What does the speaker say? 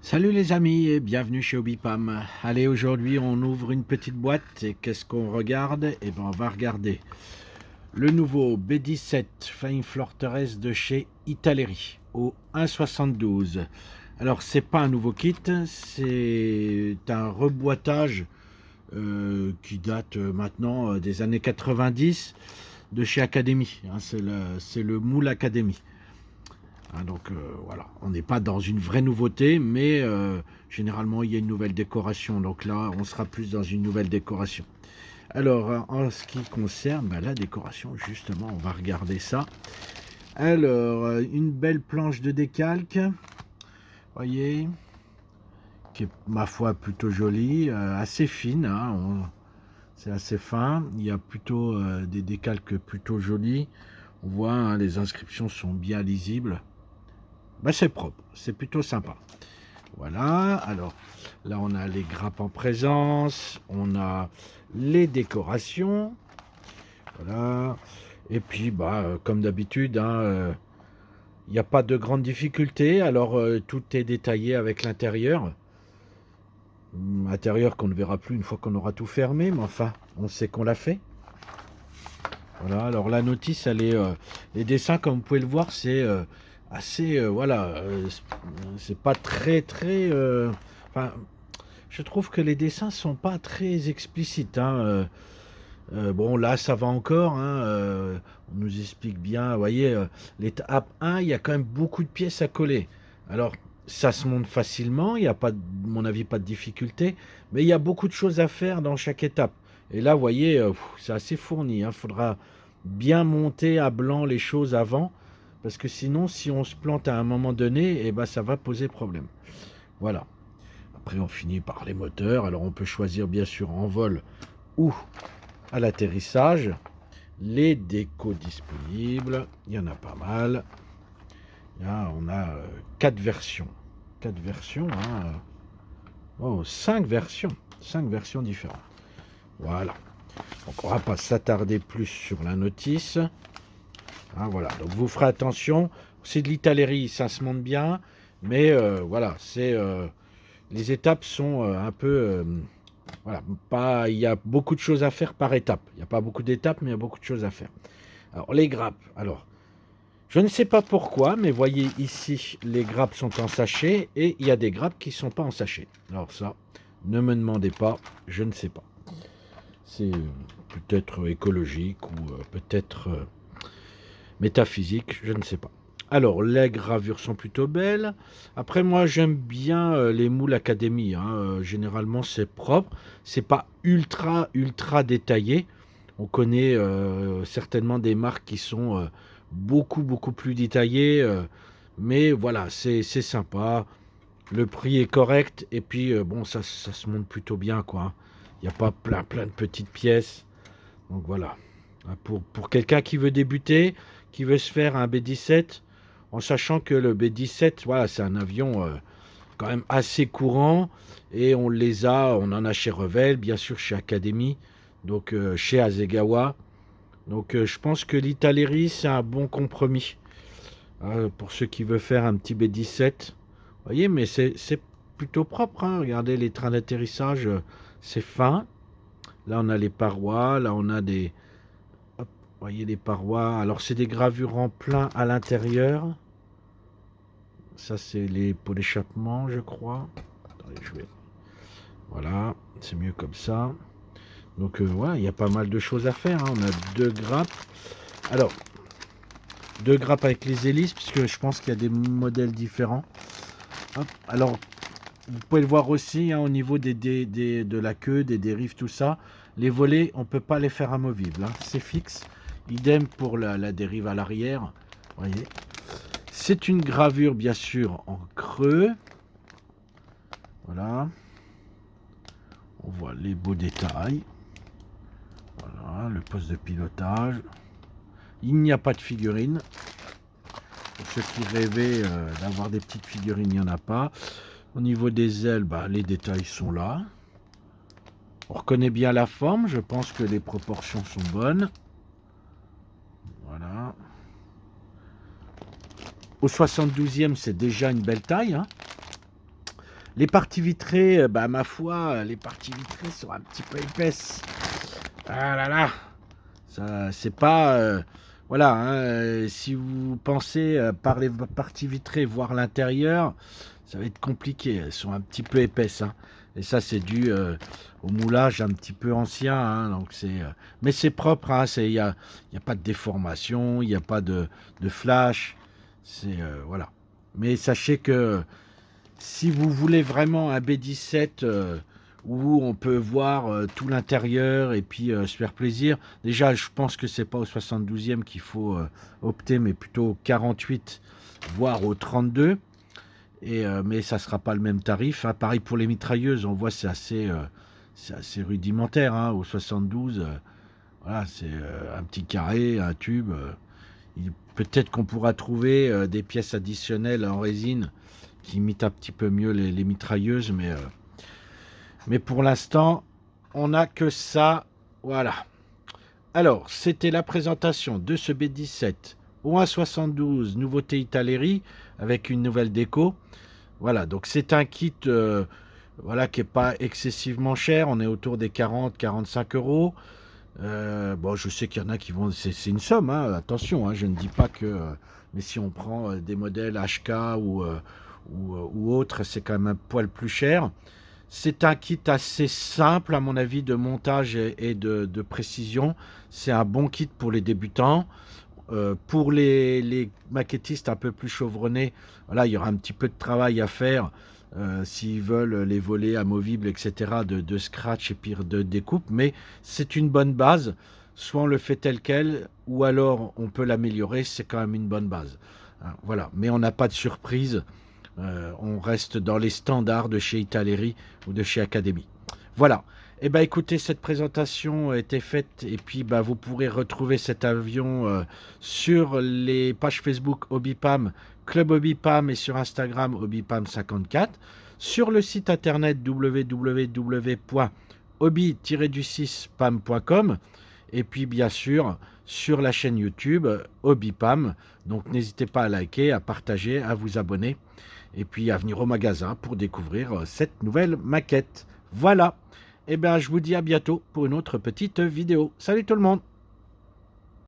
Salut les amis et bienvenue chez Hobbypam. Allez, aujourd'hui on ouvre une petite boîte et qu'est-ce qu'on regarde? Eh ben on va regarder le nouveau B17 Flying Fortress de chez Italeri au 1,72. Alors c'est pas un nouveau kit, c'est un reboîtage qui date maintenant des années 90 de chez Academy. Hein, c'est le moule Academy. Hein, donc voilà, on n'est pas dans une vraie nouveauté, mais généralement il y a une nouvelle décoration. Donc là, on sera plus dans une nouvelle décoration. Alors, en ce qui concerne la décoration, justement, on va regarder ça. Alors, une belle planche de décalque, voyez, qui est, ma foi, plutôt jolie, assez fine, hein, c'est assez fin. Il y a plutôt des décalques plutôt jolis. On voit, hein, les inscriptions sont bien lisibles. C'est propre, c'est plutôt sympa. Voilà, alors là on a les grappes en présence, on a les décorations, voilà. Et puis comme d'habitude, hein, il n'y a pas de grande difficulté. Alors tout est détaillé avec l'intérieur. Intérieur qu'on ne verra plus une fois qu'on aura tout fermé, mais enfin, on sait qu'on l'a fait. Voilà, alors la notice, elle est, les dessins, comme vous pouvez le voir, c'est assez, voilà, c'est pas très, enfin, je trouve que les dessins sont pas très explicites, hein, bon, là, ça va encore, hein, on nous explique bien, vous voyez, l'étape 1, il y a quand même beaucoup de pièces à coller. Alors, ça se monte facilement, il n'y a pas, mon avis, pas de difficulté, mais il y a beaucoup de choses à faire dans chaque étape. Et là, vous voyez, c'est assez fourni, hein, faudra bien monter à blanc les choses avant, parce que sinon, si on se plante à un moment donné, eh ben, ça va poser problème. Voilà. Après, on finit par les moteurs. Alors, on peut choisir, bien sûr, en vol ou à l'atterrissage. Les décos disponibles, il y en a pas mal. Là, on a 4 versions. 4 versions, hein. Oh, 5 versions. 5 versions différentes. Voilà. Donc, on va pas s'attarder plus sur la notice. Hein, voilà. Donc, vous ferez attention. C'est de l'Italérie, ça se monte bien. Mais voilà, les étapes sont un peu... voilà, il y a beaucoup de choses à faire par étape. Il n'y a pas beaucoup d'étapes, mais il y a beaucoup de choses à faire. Alors, les grappes. Alors, je ne sais pas pourquoi, mais voyez ici, les grappes sont en sachet et il y a des grappes qui ne sont pas en sachet. Alors ça, ne me demandez pas, je ne sais pas. C'est peut-être écologique ou peut-être métaphysique, je ne sais pas. Alors, les gravures sont plutôt belles. Après, moi, j'aime bien les moules Academy, hein. Généralement, c'est propre. C'est pas ultra détaillé. On connaît certainement des marques qui sont beaucoup plus détaillées. Mais voilà, c'est sympa. Le prix est correct. Et puis, bon, ça se monte plutôt bien, quoi, hein. Il n'y a pas plein de petites pièces. Donc voilà. Pour quelqu'un qui veut débuter, qui veut se faire un B-17, en sachant que le B-17, voilà, c'est un avion quand même assez courant, et on en a chez Revell, bien sûr chez Academy, donc chez Hasegawa. Donc je pense que l'Italérie, c'est un bon compromis. Pour ceux qui veulent faire un petit B-17. Vous voyez, mais c'est plutôt propre, hein. Regardez les trains d'atterrissage, c'est fin. Là, on a les parois, là, on a des... Hop, voyez les parois. Alors, c'est des gravures en plein à l'intérieur. Ça, c'est les pots d'échappement, je crois. Attendez, voilà, c'est mieux comme ça. Donc, voilà, il y a pas mal de choses à faire, hein. On a deux grappes. Alors, deux grappes avec les hélices, puisque je pense qu'il y a des modèles différents. Hop, alors, vous pouvez le voir aussi, hein, au niveau de la queue, des dérives, tout ça. Les volets, on ne peut pas les faire amovibles, hein. C'est fixe. Idem pour la dérive à l'arrière. Voyez. C'est une gravure, bien sûr, en creux. Voilà. On voit les beaux détails. Voilà, le poste de pilotage. Il n'y a pas de figurine. Pour ceux qui rêvaient d'avoir des petites figurines, il n'y en a pas. Au niveau des ailes, les détails sont là. On reconnaît bien la forme. Je pense que les proportions sont bonnes. Voilà. Au 72e, c'est déjà une belle taille, hein. Les parties vitrées, bah, ma foi, les parties vitrées sont un petit peu épaisses. Ah là là, ça c'est pas, voilà, hein, si vous pensez, par les parties vitrées voir l'intérieur, ça va être compliqué. Elles sont un petit peu épaisses, hein, et ça c'est dû, au moulage un petit peu ancien, hein, donc mais c'est propre, hein, il y a pas de déformation, il y a pas de flash, voilà. Mais sachez que si vous voulez vraiment un B17 où on peut voir tout l'intérieur et puis se faire plaisir, déjà je pense que c'est pas au 72e qu'il faut opter, mais plutôt au 48, voire au 32. Mais ça sera pas le même tarif, hein. Pareil pour les mitrailleuses, on voit c'est assez rudimentaire, hein. Au 72, voilà, c'est un petit carré, un tube. Peut-être qu'on pourra trouver des pièces additionnelles en résine qui imitent un petit peu mieux les mitrailleuses, mais pour l'instant, on n'a que ça. Voilà. Alors, c'était la présentation de ce B17 au 1,72 nouveauté Italeri avec une nouvelle déco. Voilà, donc c'est un kit voilà, qui n'est pas excessivement cher. On est autour des 40-45 euros. Bon, je sais qu'il y en a qui vont. C'est une somme, hein, attention, hein, je ne dis pas que. Mais si on prend des modèles HK ou autres, c'est quand même un poil plus cher. C'est un kit assez simple, à mon avis, de montage et de précision. C'est un bon kit pour les débutants. Pour les maquettistes un peu plus chevronnés, voilà, il y aura un petit peu de travail à faire s'ils veulent les volets amovibles, etc., de scratch et puis de découpe. Mais c'est une bonne base. Soit on le fait tel quel, ou alors on peut l'améliorer. C'est quand même une bonne base, hein, voilà. Mais on n'a pas de surprise. On reste dans les standards de chez Italeri ou de chez Academy. Voilà. Eh ben, écoutez, cette présentation était faite et puis bah, vous pourrez retrouver cet avion sur les pages Facebook Hobbypam, Club Hobbypam et sur Instagram Hobbypam54, sur le site internet www.hobby-du6pam.com et puis bien sûr sur la chaîne YouTube Hobbypam. Donc n'hésitez pas à liker, à partager, à vous abonner et puis à venir au magasin pour découvrir cette nouvelle maquette. Voilà. Eh bien, je vous dis à bientôt pour une autre petite vidéo. Salut tout le monde!